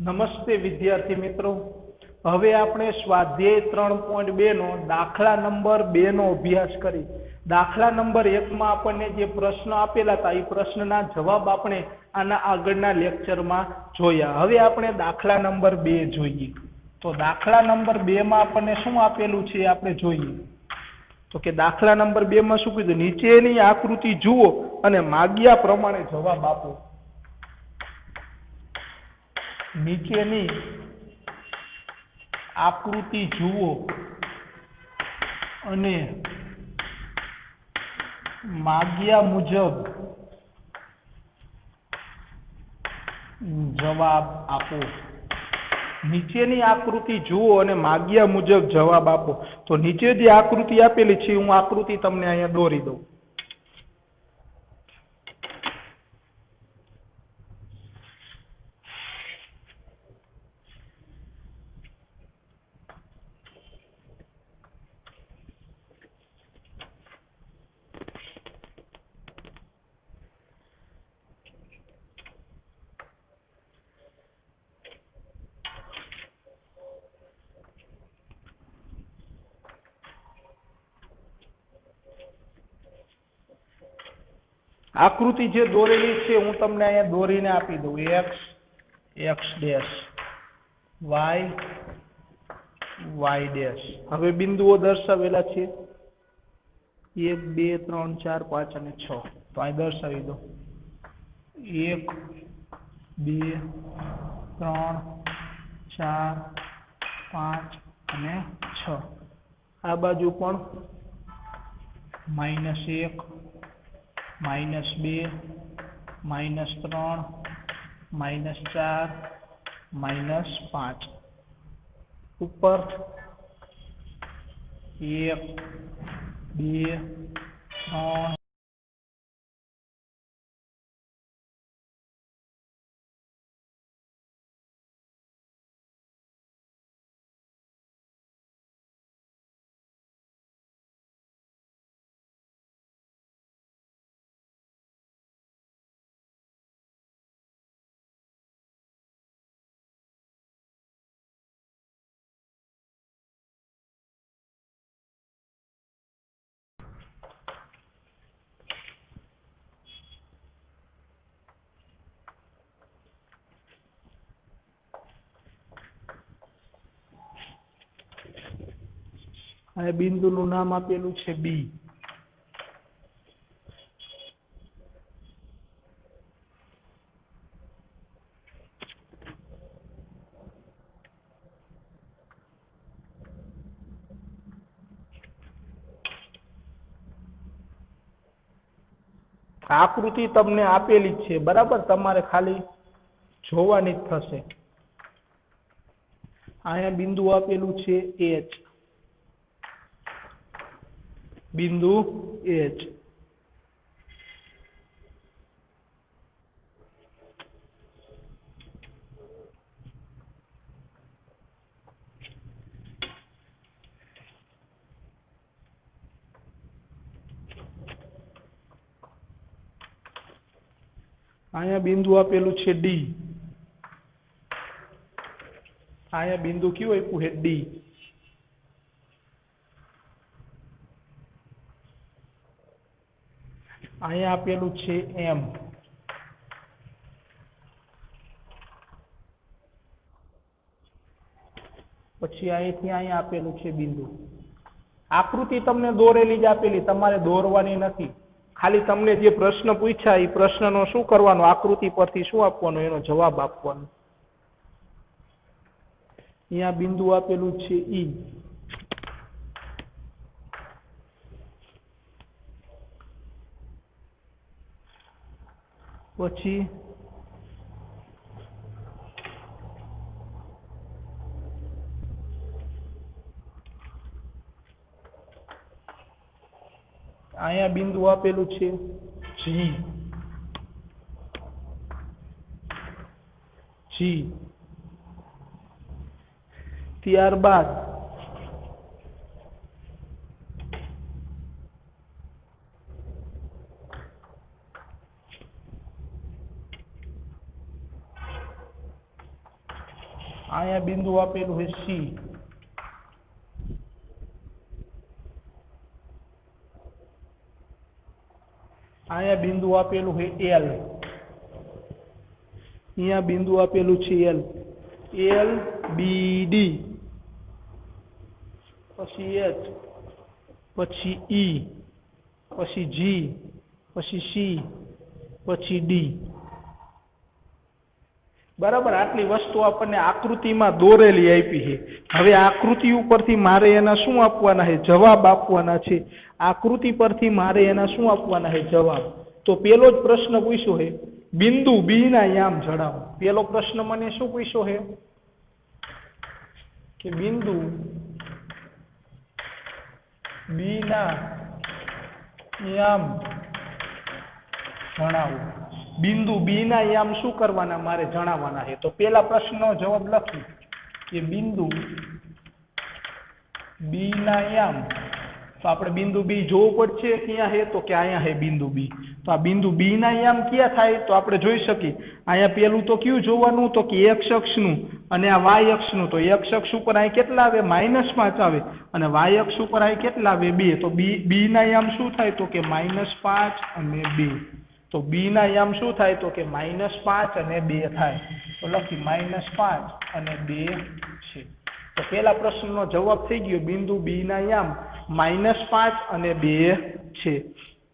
નમસ્તે વિદ્યાર્થી મિત્રો, હવે આપણે સ્વાધ્યાય 3.2 નો દાખલા નંબર 2 નો અભ્યાસ કરી. દાખલા નંબર 1 માં આપણને જે પ્રશ્ન આપેલા હતા એ પ્રશ્નના જવાબ આપણે આના આગળના લેક્ચરમાં જોયા. હવે આપણે દાખલા નંબર 2 જોઈએ. તો દાખલા નંબર 2 માં આપણને શું આપેલું છે એ આપણે જોઈએ. તો કે દાખલા નંબર 2 માં શું કીધું, નીચેની આકૃતિ જુઓ અને માગ્યા પ્રમાણે જવાબ આપો. નીચેની આકૃતિ જુઓ અને માગ્યા મુજબ જવાબ આપો. નીચેની આકૃતિ જુઓ અને માગ્યા મુજબ જવાબ આપો. તો નીચે જે આકૃતિ આપેલી છે હું આકૃતિ તમને અહીંયા દોરી દઉં. આકૃતિ જે દોરેલી છે હું તમને અહીંયા દોરીને આપી દઉં. X X dash, Y Y dash. હવે બિંદુઓ દર્શાવેલા છે 1 2 3 4 5 અને 6. તો અહીં દર્શાવી દો 1 2 3 4 5 અને 6. આ બાજુ પણ -1 -2 -3 -4 -5. ઉપર 1 2 3 આ બિંદુનું નામ આપેલું છે બી. આકૃતિ તમને આપેલી જ છે બરાબર, તમારે ખાલી જોવાની જ થશે. અહીંયા બિંદુ આપેલું છે એચ, બિંદુ એચ. અહીંયા બિંદુ આપેલું છે ડી. અહીંયા બિંદુ કયું આપ્યું છે ડી. અહીંયા આપેલું છે એમ. પછી અહીંથી અહીંયા આપેલું છે બિંદુ. આકૃતિ તમને દોરેલી જ આપેલી, તમારે દોરવાની નથી. ખાલી તમને જે પ્રશ્ન પૂછ્યા એ પ્રશ્નનો શું કરવાનો, આકૃતિ પરથી શું આપવાનું, એનો જવાબ આપવાનો. અહીંયા બિંદુ આપેલું છે ઈ. પછી અહીંયા બિંદુ આપેલું છે જી. જી. ત્યારબાદ બિંદુ આપેલું છે સી, અહીંયા બિંદુ આપેલું છે એલ, અહીંયા બિંદુ આપેલું છે એલ, એલ બી ડી, પછી એચ, પછી ઈ, પછી જી, પછી સી, પછી ડી. બરાબર, આટલી વસ્તુ આપણને આકૃતિમાં દોરેલી આપી છે. હવે આકૃતિ ઉપરથી મારે એના શું આપવાના છે? જવાબ આપવાના છે. આકૃતિ પરથી મારે એના શું આપવાના છે? જવાબ. તો પેલો જ પ્રશ્ન પૂછ્યો છે, બિંદુ બી ના યામ જણાવો. પેલો પ્રશ્ન મને શું પૂછ્યો છે કે બિંદુ બી ના યામ જણાવો. બિંદુ બી ના યામ શું કરવાના? મારે જણાવવાના છે. તો પેલા પ્રશ્નનો જવાબ લખી કે બિંદુ બી ના યામ. તો આપણે બિંદુ બી જોવું પડશે, ક્યાં છે? તો કે અહીંયા છે બિંદુ બી. તો આ બિંદુ બી ના યામ ક્યાં થાય? તો આપણે જોઈ શકીએ અહીંયા પેલું તો કયું જોવાનું? તો કે એક્સ અક્ષનું અને આ વાય અક્ષનું. તો એક્સ અક્ષ ઉપર અહીં કેટલા આવે? -5 આવે. અને વાય અક્ષ ઉપર અહીં કેટલા આવે? 2. તો બી ના યામ શું થાય? તો કે -5 અને 2. તો બી ના યામ શું થાય? તો કે -5 અને 2 થાય. તો લખી -5 અને 2 છે. તો પેલા પ્રશ્નનો જવાબ થઈ ગયો, બિંદુ બી ના યામ -5 અને 2 છે.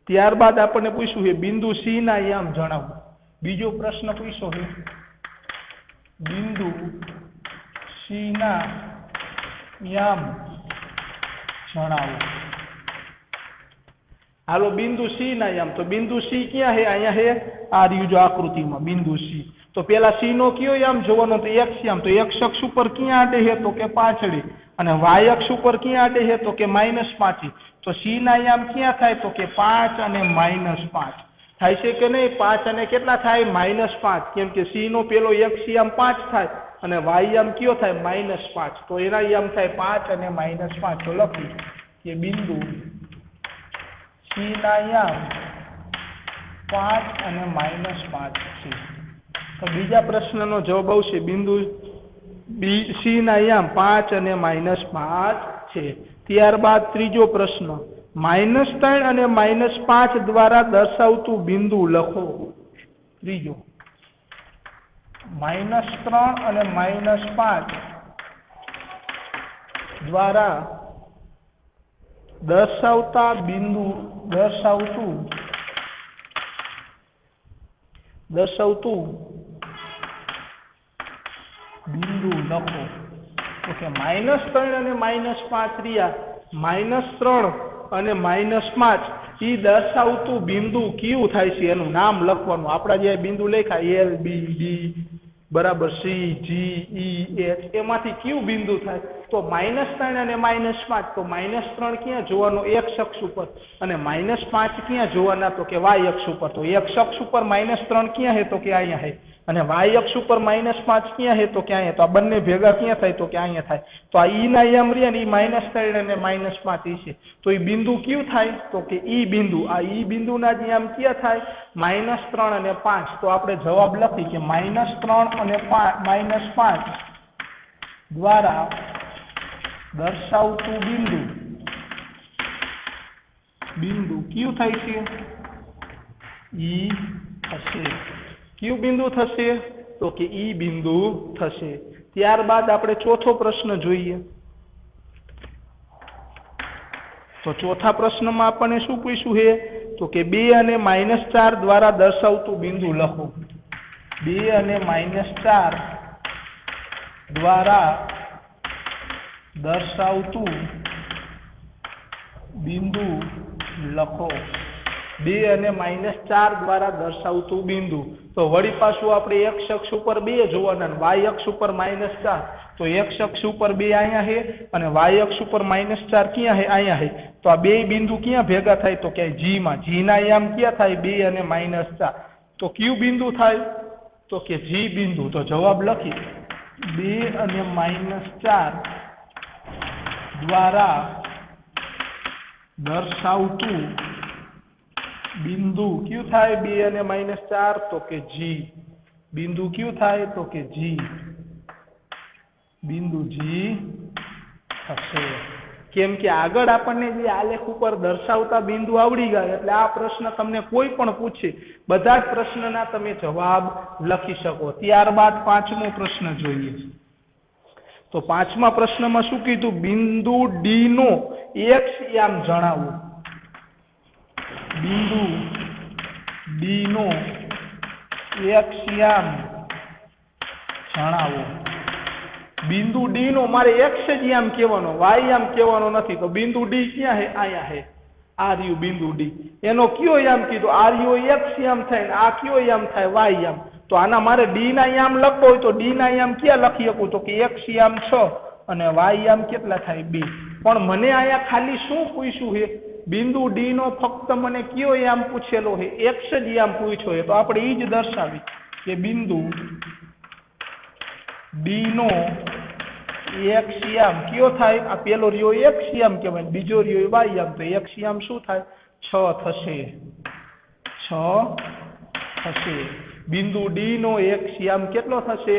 ત્યારબાદ આપણને પૂછ્યું છે બિંદુ સી ના યામ જણાવો. બીજો પ્રશ્ન પૂછ્યો છે બિંદુ સી ના યામ જણાવો. હાલો, બિંદુ સી ના યામ. તો બિંદુ સી ક્યાં છે? અહીંયા છે, આ રહ્યું જો આકૃતિમાં બિંદુ સી. તો પેલા સી નો કયો યામ જોવાનો? તો એક્સ યામ. તો એક્સ અક્ષ ઉપર ક્યાં આટે છે? તો કે પાછળી. અને વાય અક્ષ ઉપર ક્યાં આટે છે? તો કે -5. તો સી ના યામ ક્યાં થાય? તો કે 5 અને -5 થાય છે કે નહીં? 5 અને કેટલા થાય? -5. કેમ કે સી નો પેલો એક્સ યામ 5 થાય અને વાય યામ કયો થાય? -5. તો એના યામ થાય 5 અને -5. તો લખી કે બિંદુ સી ના યામ 5 અને -5 છે. તો બીજા પ્રશ્નનો જવાબ આવશે બિંદુ બી સી ના યામ 5 અને -5 છે. ત્યારબાદ ત્રીજો પ્રશ્ન, -3 અને -5 દ્વારા દર્શાવતું બિંદુ લખો. ત્રીજો, -3 અને -5 દ્વારા દર્શાવતું બિંદુ લખો. ઓકે, -3 અને -5 રહ્યા. -3 અને -5 એ દર્શાવતું બિંદુ કયું થાય છે? એનું નામ લખવાનું. આપણા જે બિંદુ લખ્યા એલ બી ડી બરાબર સી જી ઈ એચ, એમાંથી કયું બિંદુ થાય? તો -3 અને -5. તો -3 ક્યાં જોવાનો? એક્સ અક્ષ ઉપર. અને -5 ક્યાં જોવાના? તો કે વાય અક્ષ ઉપર. તો એક્સ અક્ષ ઉપર -3 ક્યાં છે? તો કે અહીંયા છે. અને વાય અક્ષ ઉપર -5 ક્યાં છે? તો કે અહીંયા. તો આ બંને ભેગા ક્યાં થાય? તો કે અહીંયા થાય. તો આ ઈ ના યામ રહ્યા ને એ -3 અને -5 છે. તો એ બિંદુ કયું થાય? તો કે ઈ બિંદુ. આ ઈ બિંદુના જ યામ ક્યાં થાય? -3 અને 5. તો આપણે જવાબ લખી કે -3 અને -5 દ્વારા દર્શાવતું બિંદુ કયું થાય છે? ઈ થશે. કયું બિંદુ થશે? તો કે ઈ બિંદુ થશે. ત્યારબાદ આપણે ચોથો પ્રશ્ન જોઈએ. તો ચોથા પ્રશ્નમાં આપણને શું પૂછ્યું છે? તો કે 2 અને -4 દ્વારા દર્શાવતું બિંદુ લખો. 2 અને -4 દ્વારા દર્શાવતું બિંદુ લખો. 2 અને -4 દ્વારા દર્શાવતું બિંદુ. તો વળી પાછું આપણે એક્સ અક્ષ ઉપર 2 જોવાના, વાય અક્ષ ઉપર -4. તો એક્સ અક્ષ ઉપર 2 અહીંયા છે અને વાય અક્ષ ઉપર -4 ક્યાં છે? અહીંયા છે. તો આ બે બિંદુ ક્યાં ભેગા થાય? તો કે જી માં. જી ના યામ ક્યાં થાય? 2 અને -4. તો કયું બિંદુ થાય? તો કે જી બિંદુ. તો જવાબ લખી 2 અને -4 દ્વારા દર્શાવતું બિંદુ કયું થાય? 2 અને -4. તો કે જી બિંદુ કયું થાય? તો કે જી. બિંદુ જી થશે. કેમ કે આગળ આપણને જે આલેખ ઉપર દર્શાવતા બિંદુ આવડી ગયા એટલે આ પ્રશ્ન તમને કોઈ પણ પૂછે બધા જ પ્રશ્નના તમે જવાબ લખી શકો. ત્યારબાદ પાંચમો પ્રશ્ન જોઈએ. તો પાંચમા પ્રશ્નમાં શું કીધું? બિંદુ ડી નો એક્સ યામ જણાવો. બિંદુ ડી નો એક્સ યામ જણાવો. બિંદુ ડી નો મારે એક્સ જ યામ કહેવાનો, વાય યામ કહેવાનો નથી. તો બિંદુ ડી ક્યાં હે? આયા હે. આ રહ્યું બિંદુ ડી. એનો કયો યામ કીધો? આ રહ્યો એક્સ યામ થાય ને આ કયો યામ થાય? વાય યામ. તો આના મારે ડી ના યામ લખવો હોય તો ડી ના યામ ક્યાં લખી શકું? તો કે એક્સ યામ 6 અને વાય યામ કેટલા થાય? 2. પણ મને આયા ખાલી શું પૂછ્યું છે? બિંદુ ડી નો ફક્ત મને કયો યામ પૂછેલો છે? એક્સ જ યામ પૂછ્યો છે. તો આપણે ઈ જ દર્શાવી કે બિંદુ ડી નો એક્સ યામ કયો થાય? આ પેલો રહ્યો એક્સ યામ કહેવાય, બીજો રહ્યો વાય યામ. તો એક્સ યામ શું થાય? 6 થશે. 6 થશે. બિંદુ ડી નો એક્સ યામ કેટલો થશે?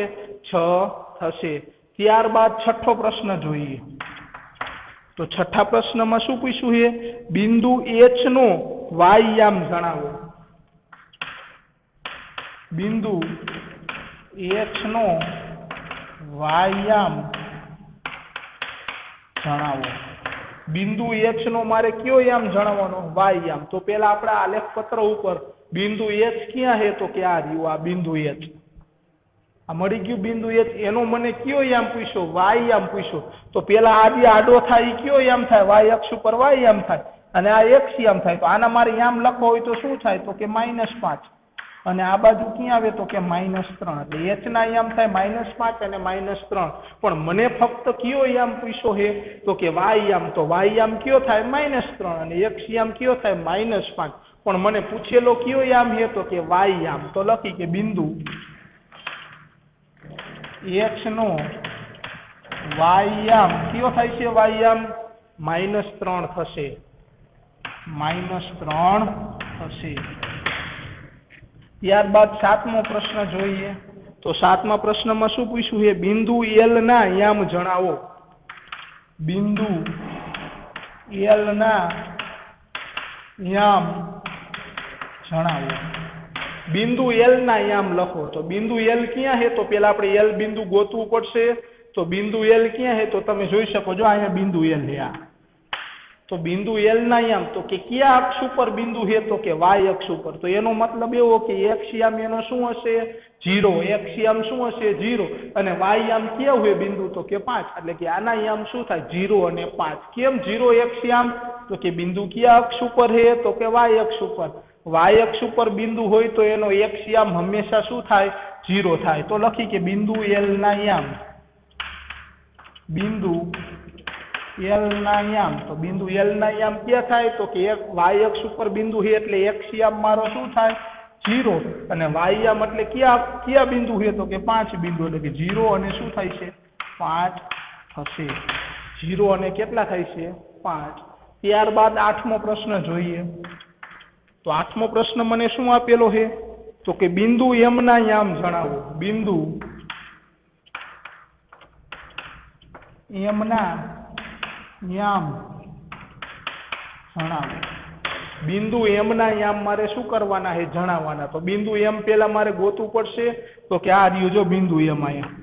6 થશે. ત્યારબાદ છઠ્ઠો પ્રશ્ન જોઈએ. તો છઠ્ઠા પ્રશ્નમાં શું પૂછ્યું છે? બિંદુ એચ નો વાય યામ જણાવો. બિંદુ એચ નો વાય યામ જણાવો. બિંદુ એચ નો મારે કયો યામ જણાવવાનો? વાય યામ. તો પેલા આપણા આલેખ પત્ર ઉપર બિંદુ એચ ક્યાં છે? તો કે આ રહ્યું આ બિંદુ એચ. આ મળી ગયું બિંદુ એચ. એનો મને કયો યામ પૂછ્યો? વાય યામ પૂછ્યો. તો પેલા આ જે આડો થાય એ કયો યામ થાય? વાય અક્ષ ઉપર વાય યામ થાય અને આ એક્સ યામ થાય. તો આના મારે યામ લખવો હોય તો શું થાય? તો કે -5 અને આ બાજુ ક્યાં આવે? તો કે -3. એટલે એચ ના યામ થાય -5 અને -3. પણ મને ફક્ત કયો યામ પૂછ્યો છે? તો કે વાય યામ. તો વાય યામ કયો થાય? -3 અને એક્સ યામ કયો થાય? -5. પણ મને પૂછેલો કયો યામ છે? તો કે વાય યામ. તો લખી કે બિંદુ એચ નો વાય યામ કયો થાય છે? વાય યામ -3 થશે. -3 થશે. ત્યારબાદ સાતમો પ્રશ્ન જોઈએ. તો સાતમા પ્રશ્નમાં શું પૂછ્યું છે? બિંદુ એલ ના યામ જણાવો. બિંદુ એલ ના યામ જણાવો. બિંદુ એલ ના યામ લખો. તો બિંદુ એલ ક્યાં છે? તો પેલા આપણે એલ બિંદુ ગોતવું પડશે. તો બિંદુ એલ ક્યાં છે? તો તમે જોઈ શકો છો અહીંયા બિંદુ એલ છે. આ તો બિંદુ એલ ના યામ તો કે કયા અક્ષ ઉપર બિંદુ છે? તો કે વાય અક્ષ ઉપર. તો એનો મતલબ એવો કે એક્સ યામ એનો શું હશે? 0. એક્સ યામ શું હશે? 0. અને વાય યામ ક્યાં હોય બિંદુ? તો કે 5. એટલે કે આના યામ શું થાય? 0 અને 5. કેમ 0 એક્સ યામ? તો કે બિંદુ કયા અક્ષ ઉપર છે? તો કે વાય અક્ષ ઉપર. વાય અક્ષ ઉપર બિંદુ હોય તો એનો એક્સ યામ હંમેશા શું થાય? 0 થાય. તો લખી કે બિંદુ એલ ના યામ. બિંદુ એલ ના યામ. તો બિંદુ એલ ના યામ ક્યાં થાય? તો કે વાય અક્ષ ઉપર બિંદુ છે એટલે એક્સ યામ મારો શું થાય? 0. અને વાય યામ એટલે કયા બિંદુ છે? તો કે 5 બિંદુ. એટલે કે 0 અને શું થાય છે? 5 થશે. 0 અને કેટલા થાય છે? 5. ત્યારબાદ આઠમો પ્રશ્ન જોઈએ. તો આઠમો પ્રશ્ન મને શું આપેલો છે? તો કે બિંદુ એમ ના યામ જણાવો. બિંદુ એમ ના યામ જણાવો. બિંદુ એમ ના યામ મારે શું કરવાના છે? જણાવવાના. તો બિંદુ એમ પેલા મારે ગોતવું પડશે. તો કે આ રહ્યું જો બિંદુ એમ અહીંયા.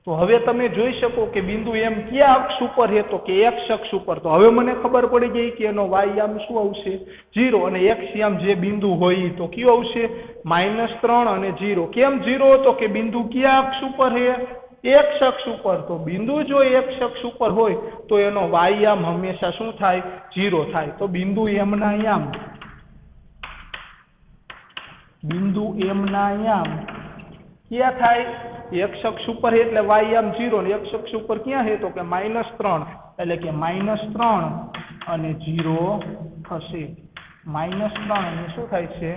તો હવે તમે જોઈ શકો કે બિંદુ એમ કયા અક્ષ ઉપર છે? તો કે એક્સ અક્ષ ઉપર. તો હવે મને ખબર પડી ગઈ કે એનો વાય યામ શું આવશે? 0. અને એક્સ યામ જે બિંદુ હોય તો કયો આવશે? -3 અને 0. કેમ 0? તો કે બિંદુ કયા અક્ષ ઉપર છે? એક્સ અક્ષ ઉપર. તો બિંદુ જો એક્સ અક્ષ ઉપર હોય તો એનો વાય યામ હંમેશા શું થાય? 0 થાય. તો બિંદુ એમ ના યામ. બિંદુ એમ ના યામ ક્યાં થાય? એક્સ અક્ષ ઉપર છે એટલે વાય યામ 0 ને એક્સ અક્ષ ઉપર ક્યાં છે? તો કે -3. એટલે કે -3 અને 0 થશે. -3 અને શું થાય છે?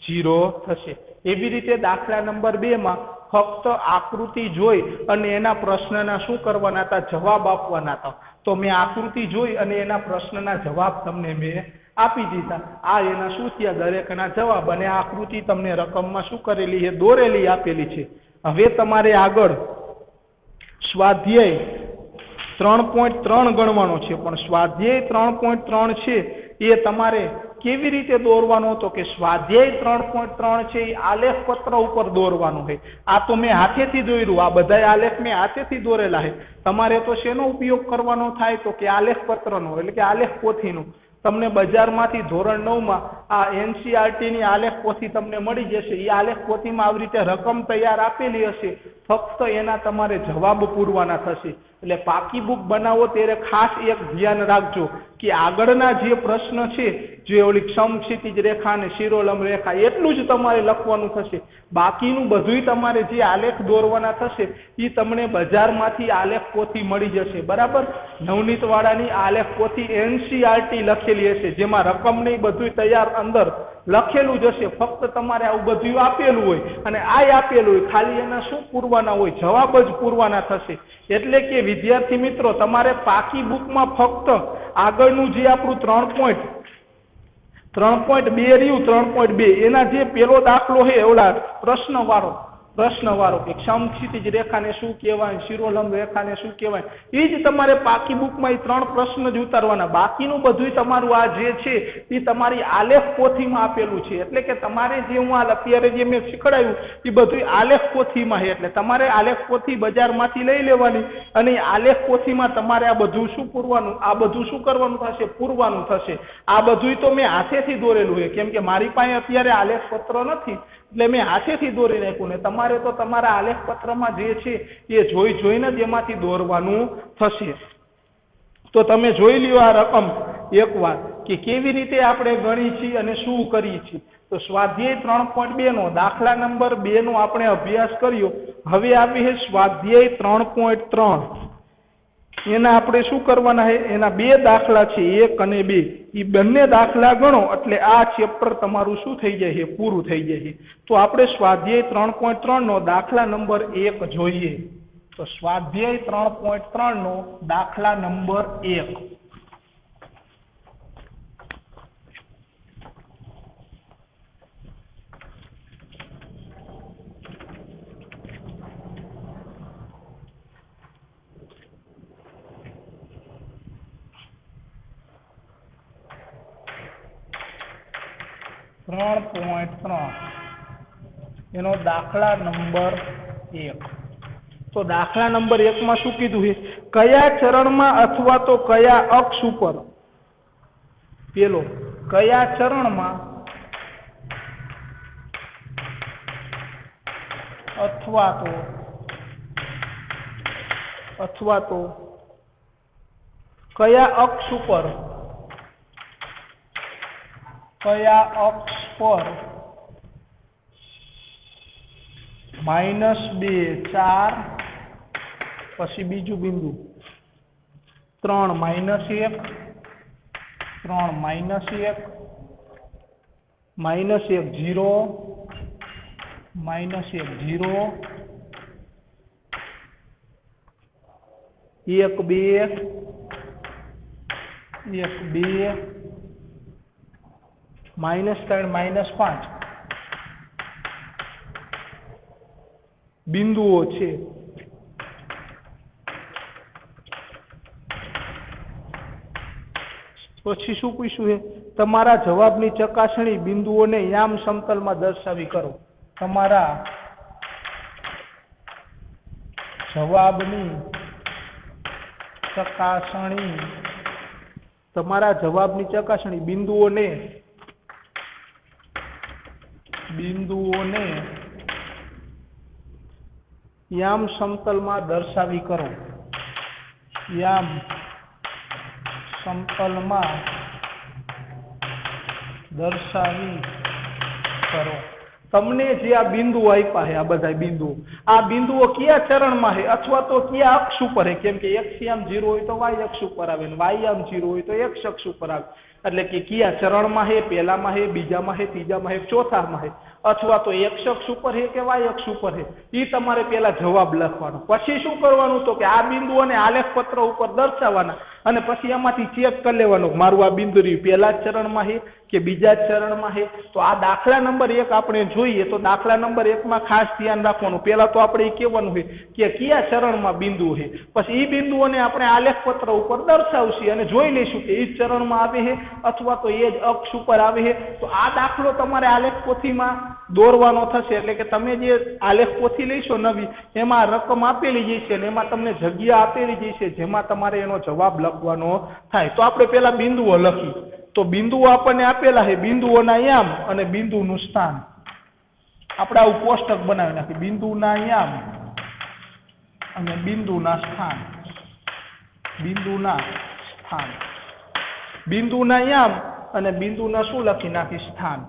0 થશે. એવી રીતે દાખલા નંબર 2 માં ફક્ત આકૃતિ જોઈ અને એના પ્રશ્નના શું કરવાના હતા? જવાબ આપવાના હતા. તો મેં આકૃતિ જોઈ અને એના પ્રશ્નના જવાબ તમને મેં આપી દીધા. આ એના શું થયા? દરેકના જવાબ. અને આ આકૃતિ તમને રકમમાં શું કરેલી છે? દોરેલી આપેલી છે. હવે તમારે આગળ સ્વાધ્યાય 3.3 ગણવાનો છે, પણ સ્વાધ્યાય 3.3 છે એ તમારે કેવી રીતે દોરવાનો હતો કે સ્વાધ્યાય 3.3 છે એ આલેખ પત્ર ઉપર દોરવાનું છે. આ તો મેં હાથેથી દોર્યું, આ બધા આલેખ મેં હાથેથી દોરેલા છે. તમારે તો શેનો ઉપયોગ કરવાનો થાય તો કે આલેખ પત્રનો, એટલે કે આલેખ પોથીનો. તમને બજારમાંથી ધોરણ 9માં આ એનસીઆરટી ની આલેખ પોથી તમને મળી જશે. એ આલેખ પોથીમાં આવી રીતે રકમ તૈયાર આપેલી હશે, ફક્ત એના તમારે જવાબ પૂરવાના થશે. એટલે પાકી બુક બનાવો ત્યારે ખાસ એક ધ્યાન રાખજો કે આગળના જે પ્રશ્ન છે, જે ઓલી સમક્ષિતિજ રેખા અને શિરોલંબ રેખા, એટલું જ તમારે લખવાનું થશે. બાકીનું બધુંય તમારે જે આલેખ દોરવાના થશે એ તમને બજારમાંથી આલેખ પોથી મળી જશે. બરાબર, નવનીત વાળાની આલેખ પોથી એનસીઆરટી લખેલી હશે, જેમાં રકમ ને બધું તૈયાર અંદર લખેલું જ હશે. ફક્ત તમારે આવું બધું આપેલું હોય અને આ આપેલું હોય, ખાલી એના શું પૂરવાના હોય, જવાબ જ પૂરવાના થશે. એટલે કે વિદ્યાર્થી મિત્રો, તમારે પાકી બુકમાં ફક્ત આગળનું જે આપણું 3.2 રહ્યું, 3.2 એના જે પેલો દાખલો છે ઓલા પ્રશ્ન વાળો કે સમક્ષિતિજ રેખાને શું કહેવાય, શિરોલંબ રેખાને શું કહેવાય, એ જ તમારે પાકી બુકમાં એ 3 પ્રશ્ન જ ઉતારવાના. બાકીનું બધું તમારું આ જે છે એ તમારી આલેખ પોથીમાં આપેલું છે. એટલે કે તમારે જે હું અત્યારે જે મેં શીખવાડ્યું એ બધું આલેખ પોથીમાં છે. એટલે તમારે આલેખ પોથી બજારમાંથી લઈ લેવાની અને આલેખ પોથીમાં તમારે આ બધું શું પૂરવાનું, આ બધું શું કરવાનું થશે, પૂરવાનું થશે. આ બધું તો મેં હાથેથી દોરેલું છે, કેમ કે મારી પાસે અત્યારે આલેખ પત્ર નથી, એટલે મેં હાથેથી દોરી નાખ્યું. ને તમારે તો તમારા આલેખ પત્રમાં જે છે એ જોઈને જ એમાંથી દોરવાનું થશે. તો તમે જોઈ લ્યો આ રકમ એકવાર કે કેવી રીતે આપણે ગણી છીએ અને શું કરીએ છીએ. તો સ્વાધ્યાય 3.2 નો દાખલા નંબર 2 નો આપણે અભ્યાસ કર્યો. હવે આવી છે સ્વાધ્યાય 3.3. એના આપણે શું કરવાના છે, એના 2 દાખલા છે, 1 અને 2. એ બંને દાખલા ગણો એટલે આ ચેપ્ટર તમારું શું થઈ જાય છે, પૂરું થઈ જાય છે. તો આપણે સ્વાધ્યાય 3.3 નો દાખલા નંબર 1 જોઈએ. તો સ્વાધ્યાય 3.3 નો દાખલા નંબર 1. એનો દાખલા નંબર 1. તો દાખલા નંબર 1 માં શું કીધું છે, કયા ચરણમાં અથવા તો કયા અક્ષ ઉપર, પેલો કયા ચરણમાં અથવા તો કયા અક્ષ ઉપર, કયા અક્ષ પર -2 4 પછી બીજું બિંદુ 3 -1 3 -1 -1 0 -1 0 1 2 -3 -5 બિંદુઓ છે. પછી શું પૂછ્યું છે, તમારા જવાબની ચકાસણી બિંદુઓને યામ સમતલમાં દર્શાવી કરો. તમારા જવાબની ચકાસણી બિંદુઓને યામ સમતલમાં દર્શાવી કરો. યામ સમતલમાં દર્શાવી કરો. તમને જે આ બિંદુઓ આપ્યા છે, આ બધા બિંદુઓ, આ બિંદુઓ કયા ચરણમાં છે અથવા તો કયા અક્ષ ઉપર છે. કેમ કે x આમ 0 હોય તો y અક્ષ ઉપર આવે, ને y આમ 0 હોય તો x અક્ષ ઉપર આવે. એટલે કે કયા ચરણમાં હે, પહેલામાં હે, બીજામાં હે, ત્રીજામાં હે, ચોથામાં હે, અથવા તો x અક્ષ ઉપર હે કે y અક્ષ ઉપર હે, એ તમારે પહેલા જવાબ લખવાનો. પછી શું કરવાનું તો કે આ બિંદુઓને આલેખ પત્ર ઉપર દર્શાવવાના અને પછી એમાંથી ચેક કરી લેવાનું મારું આ બિંદુ રહ્યું પહેલા જ ચરણમાં હે કે બીજા જ ચરણમાં હે. તો આ દાખલા નંબર 1 આપણે જોઈએ તો દાખલા નંબર 1 માં ખાસ ધ્યાન રાખવાનું. પહેલા તો આપણે એ કહેવાનું હોય કે કયા ચરણમાં બિંદુ હે, પછી એ બિંદુઓને આપણે આલેખ પત્ર ઉપર દર્શાવશું અને જોઈ લઈશું કે એ જ ચરણમાં આવે છે અથવા તો એ જ અક્ષ ઉપર આવે છે. તો આ દાખલો તમારે આલેખ પોથીમાં દોરવાનો થશે. એટલે કે તમે જે આલેખ પોથી લઈશો નવી એમાં રકમ આપેલી જશે અને એમાં તમને જગ્યા આપેલી જશે જેમાં તમારે એનો જવાબ લખવાનો થાય. તો આપણે પહેલા બિંદુઓ લખી. તો બિંદુઓ આપણને આપેલા છે, બિંદુઓના યામ અને બિંદુનું સ્થાન. આપણે આવું કોષ્ટક બનાવી નાખી, બિંદુના યામ અને બિંદુના સ્થાન. બિંદુના સ્થાન, બિંદુના યામ અને બિંદુના શું લખી નાખી? સ્થાન.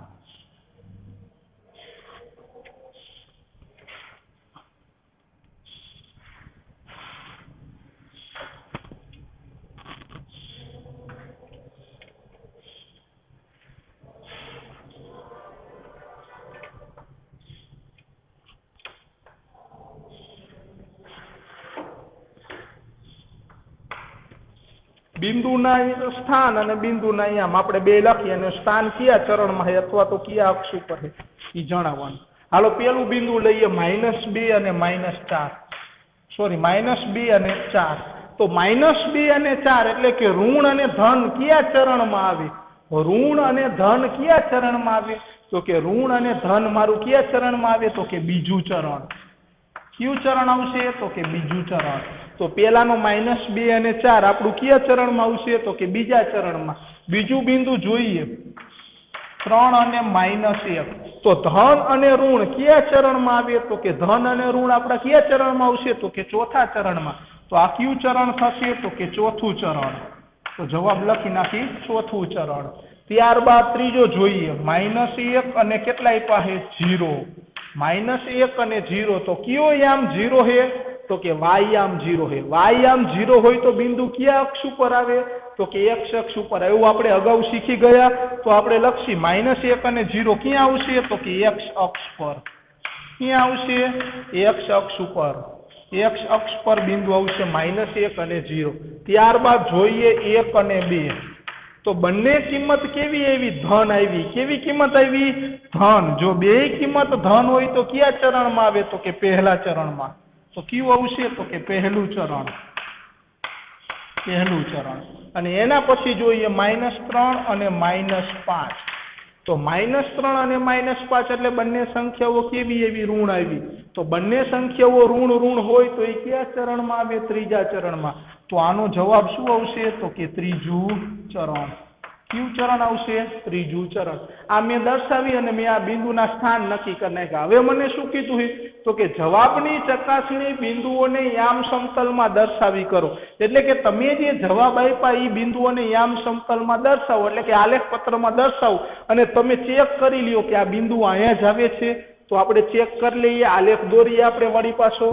બિંદુના સ્થાન અને બિંદુના યામ આપણે બે લખીએ અને સ્થાન કયા ચરણમાં છે અથવા તો કયા અક્ષ ઉપર છે એ જણાવવાનું. હાલો પેલું બિંદુ લઈએ -2 અને -4. સોરી, -2 અને 4. તો -2 અને 4 એટલે કે ઋણ અને ધન કયા ચરણમાં આવે? ઋણ અને ધન કયા ચરણમાં આવે? તો કે ઋણ અને ધન મારું કયા ચરણમાં આવે? તો કે બીજું ચરણ. કયું ચરણ આવશે? તો કે બીજું ચરણ. તો પેલાનો -2 અને 4 આપણું કયા ચરણમાં આવશે? તો કે બીજા ચરણમાં. બીજું બિંદુ જોઈએ 3 અને -1. તો ધન અને ઋણ કયા ચરણમાં આવે? તો કે ધન અને ઋણ આપણા કયા ચરણમાં આવશે? તો કે ચોથા ચરણમાં. તો આ કયું ચરણ થશે? તો કે ચોથું ચરણ. તો જવાબ લખી નાખી ચોથું ચરણ. ત્યારબાદ ત્રીજો જોઈએ -1 અને કેટલા આપ્યા છે? 0. -1 અને 0. તો કયો યામ 0 છે? તો કે y યામ 0 છે. y યામ 0 હોય તો બિંદુ કયા અક્ષ ઉપર આવે? તો કે x અક્ષ ઉપર. એવું આપણે અગાઉ શીખી ગયા. તો આપણે લખી -1 અને 0 ક્યાં આવશે? તો કે x અક્ષ પર. ક્યાં આવશે? x અક્ષ ઉપર. x અક્ષ પર બિંદુ આવશે -1 અને 0. ત્યારબાદ જોઈએ 1 અને 2. તો બંને કિંમત કેવી આવી? ધન આવી. કેવી કિંમત આવી? ધન. જો બે કિંમત ધન હોય તો કયા ચરણમાં આવે? તો કે પહેલા ચરણમાં. તો કયું આવશે? તો કે પહેલું ચરણ. પહેલું ચરણ. અને એના પછી જોઈએ -3 અને -5. તો -3 અને -5 એટલે બંને સંખ્યાઓ કેવી એવી? ઋણ આવી. તો બંને સંખ્યાઓ ઋણ હોય તો એ કયા ચરણમાં આવે? ત્રીજા ચરણમાં. તો આનો જવાબ શું આવશે? તો કે ત્રીજું ચરણ. કયું ચરણ આવશે? ત્રીજું ચરણ. આ મેં દર્શાવી અને મેં આ બિંદુના સ્થાન નક્કી કરી નાખ્યા. હવે મને શું કીધું? તો કે જવાબની ચકાસણી બિંદુઓને યામ સમતલમાં દર્શાવી કરો. એટલે કે તમે જે જવાબ આપ્યા એ બિંદુઓને યામ સમતલમાં દર્શાવો. એટલે કે આલેખ પત્રમાં દર્શાવો અને તમે ચેક કરી લ્યો કે આ બિંદુ અહીંયા જ આવે છે. તો આપણે ચેક કરી લઈએ, આલેખ દોરીએ આપણે વળી પાછો.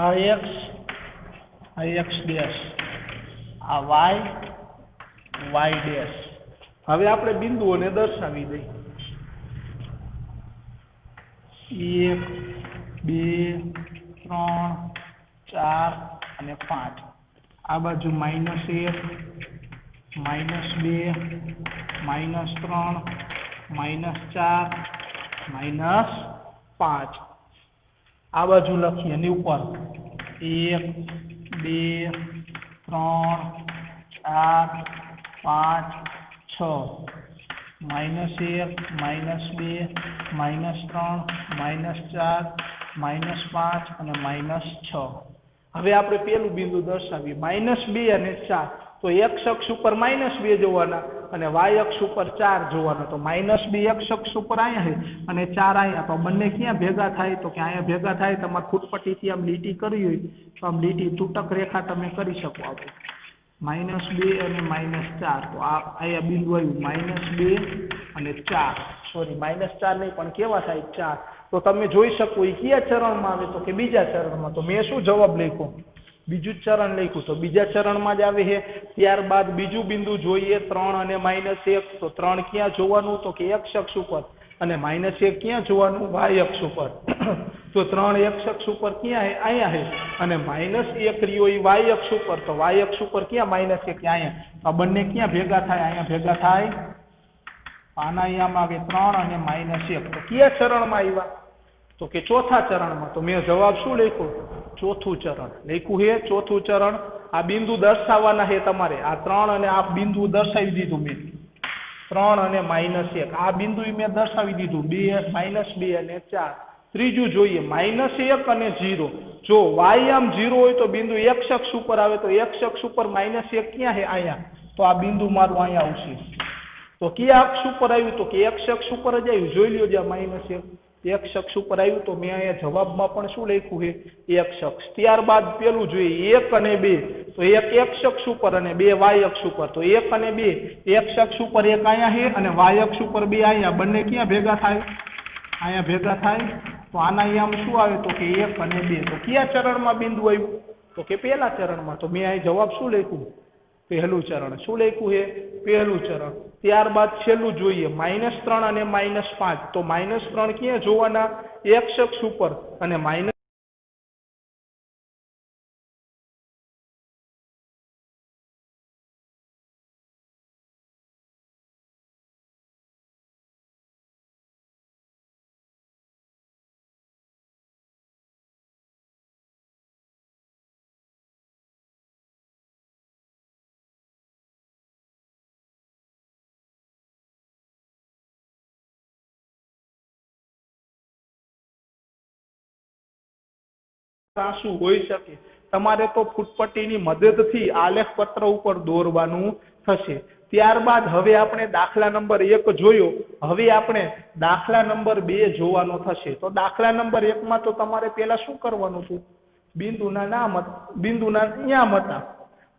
આ x, આ x ડેશ, આ y, y ડેશ. હવે આપણે બિંદુઓને દર્શાવી દઈએ. 1, 2, 3, 4 અને 5. આ બાજુ -1, -2, -3, -4, -5. આ બાજુ લખીએ એની ઉપર 1, 2, 3, 4, 5, 6. -1, -2, -3, -4, -5 અને -6. હવે આપણે પેલું બિંદુ દર્શાવીએ -2 અને 4. તો x અક્ષ ઉપર -2 જોવાના અને y અક્ષ ઉપર 4 જોવાના. તો -2 x અક્ષ ઉપર અહીંયા છે અને 4 અહીંયા. તો બંને ક્યાં ભેગા થાય? તો કે અહીંયા ભેગા થાય. તમારે ફૂટપટ્ટીથી આમ લીટી કરવી હોય તો આમ લીટી તૂટક રેખા તમે કરી શકો. આપણે -2 અને -4. તો આ અહીંયા બિંદુ આવ્યું -2 અને 4. સોરી -4 નહીં પણ કેવા થાય 4. તો તમે જોઈ શકો એ કયા ચરણમાં આવે? તો કે બીજા ચરણમાં. તો મેં શું જવાબ લખ્યો? બીજું જ ચરણ લખ્યું. તો બીજા ચરણમાં જ આવે છે. ત્યારબાદ બીજું બિંદુ જોઈએ 3 અને -1. તો 3 ક્યાં જોવાનું? તો કે x અક્ષ ઉપર અને -1 ક્યાં જોવાનું? y અક્ષ ઉપર. તો 3 x અક્ષ ઉપર ક્યાં છે? અહીંયા છે. અને -1 રહ્યો એ y અક્ષ ઉપર. તો y અક્ષ ઉપર ક્યાં? -1 અહીંયા. આ બંને ક્યાં ભેગા થાય? અહીંયા ભેગા થાય. આના અહીંયામાં આવે 3 અને -1. તો કયા ચરણમાં આવ્યા? તો કે ચોથા ચરણમાં. તો મેં જવાબ શું લખ્યો? ચોથું ચરણ લખ્યું છે. ચોથું ચરણ. આ બિંદુ દર્શાવવાના છે તમારે. આ 3 અને આ બિંદુ દર્શાવી દીધું મેં. 3 અને -1 આ બિંદુ મેં દર્શાવી દીધું. -2 અને 4. ત્રીજું જોઈએ -1 અને 0. જો y આમ 0 હોય તો બિંદુ x અક્ષ ઉપર આવે. તો x અક્ષ ઉપર -1 ક્યાં છે? અહીંયા. તો આ બિંદુ મારું અહીંયા આવશે. તો કયા અક્ષ ઉપર આવ્યું? તો કે x અક્ષ ઉપર જ આવ્યું. જોઈ લ્યો જ્યાં -1 x અક્ષ ઉપર આવ્યું. તો મેં અહીંયા જવાબમાં પણ શું લખ્યું છે? x અક્ષ. ત્યારબાદ પેલું જોઈએ 1 અને 2. તો 1 x અક્ષ ઉપર અને 2 y અક્ષ ઉપર. તો 1 અને 2 x અક્ષ ઉપર 1 અહીંયા છે અને y અક્ષ ઉપર 2 અહીંયા. બંને ક્યાં ભેગા થાય? અહીંયા ભેગા થાય. તો આના અહીંયા શું આવે? તો કે 1 અને 2. તો કયા ચરણમાં બિંદુ આવ્યું? તો કે પહેલા ચરણમાં. તો મેં અહીં જવાબ શું લખ્યું? પહેલું ચરણ. શું લખ્યું છે? પહેલું ચરણ. ત્યારબાદ છેલ્લું જોઈએ -3 અને -5. તો -3 ક્યાં જોવાના? x અક્ષ ઉપર અને શું હોઈ શકે? તમારે તો ફૂટપટ્ટીની મદદથી આલેખ પત્ર ઉપર દોરવાનું થશે. ત્યારબાદ હવે આપણે દાખલા નંબર 1 જોયો. હવે આપણે દાખલા નંબર 2 જોવાનો થશે. તો દાખલા નંબર 1 માં તો તમારે પહેલા શું કરવાનું હતું? બિંદુના નામ, બિંદુના નામ હતા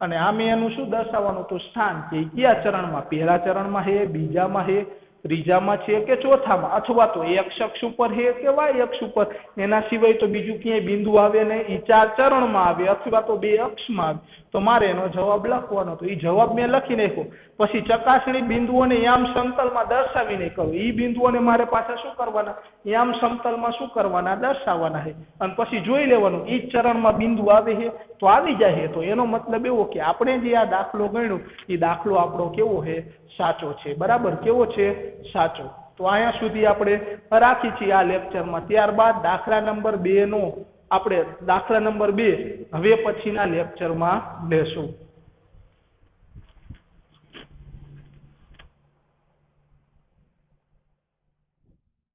અને આમે એનું શું દર્શાવવાનું હતું? સ્થાન. કે કયા ચરણમાં? પહેલા ચરણમાં છે, બીજામાં છે, ત્રીજામાં છે કે ચોથામાં, અથવા તો x અક્ષ ઉપર છે કે y અક્ષ ઉપર. એના સિવાય તો બીજું ક્યાંય બિંદુ આવે નહીં. એ 4 ચરણમાં આવે અથવા તો 2 અક્ષમાં આવે. તો મારે એનો જવાબ લખવાનો. તો એ જવાબ મેં લખી નાખ્યો. પછી ચકાસણી બિંદુઓને યામ સમતલમાં દર્શાવીને કહું. એ બિંદુઓને મારે પાછા શું કરવાના? યામ સમતલમાં શું કરવાના? દર્શાવવાના છે. અને પછી જોઈ લેવાનું એ ચરણમાં બિંદુ આવે છે તો આવી જાય છે. તો એનો મતલબ એવો કે આપણે જે આ દાખલો ગણ્યો એ દાખલો આપણો કેવો છે? સાચો છે. બરાબર. કેવો છે? સાચો. તો અહીંયા સુધી આપણે રાખી છીએ આ લેક્ચરમાં. ત્યારબાદ દાખલા નંબર 2 નો આપણે દાખલા નંબર 2 હવે પછીના લેક્ચરમાં લેશું.